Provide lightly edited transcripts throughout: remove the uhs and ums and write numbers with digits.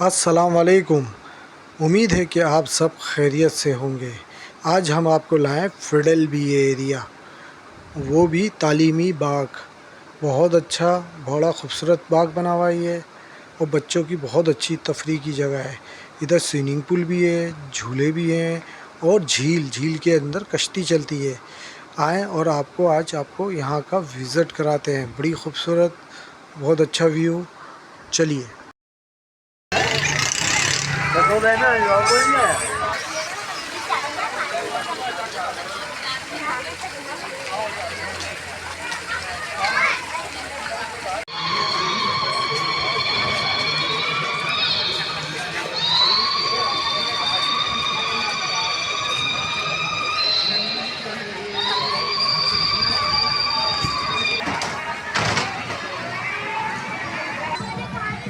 अस्सलाम वालेकुम। उम्मीद है कि आप सब खैरियत से होंगे। आज हम आपको लाएँ फिडेल बी एरिया, वो भी तालीमी बाग। बहुत अच्छा बड़ा खूबसूरत बाग बना हुआ है ये, और बच्चों की बहुत अच्छी तफरीह की जगह है। इधर स्विमिंग पूल भी है, झूले भी हैं, और झील के अंदर कश्ती चलती है। आएँ और आज आपको यहाँ का विज़िट कराते हैं। बड़ी खूबसूरत, बहुत अच्छा व्यू। चलिए।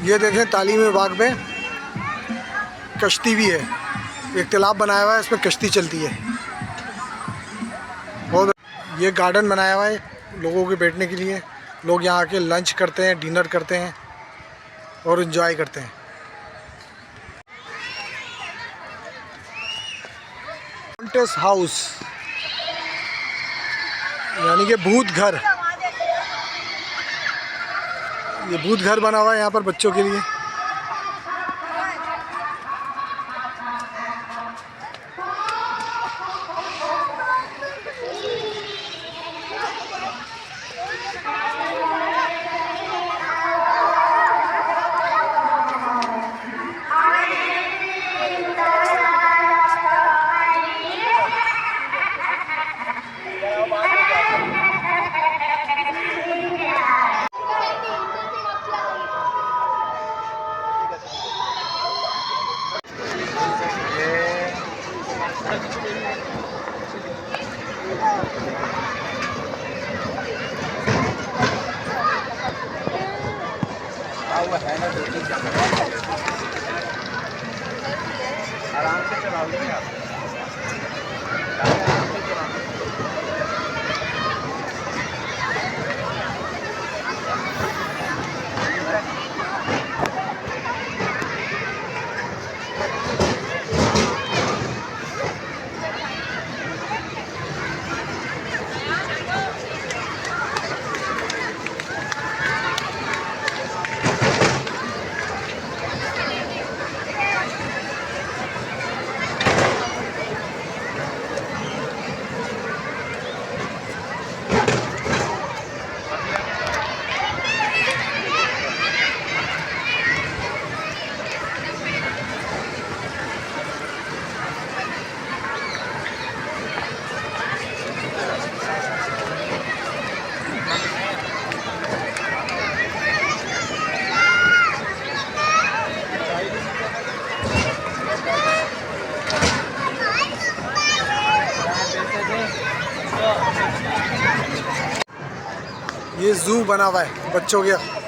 ये देखें, तालीमी बाग में कश्ती भी है। एक तालाब बनाया हुआ है, इसमें कश्ती चलती है। और ये गार्डन बनाया हुआ है लोगों के बैठने के लिए। लोग यहाँ आके लंच करते हैं, डिनर करते हैं और इन्जॉय करते हैं। हॉन्टेड हाउस यानी कि भूत घर। ये भूत घर बना हुआ है यहाँ पर बच्चों के लिए। है ना, आराम से चलाओगे आप। ये ज़ू बना हुआ है बच्चों के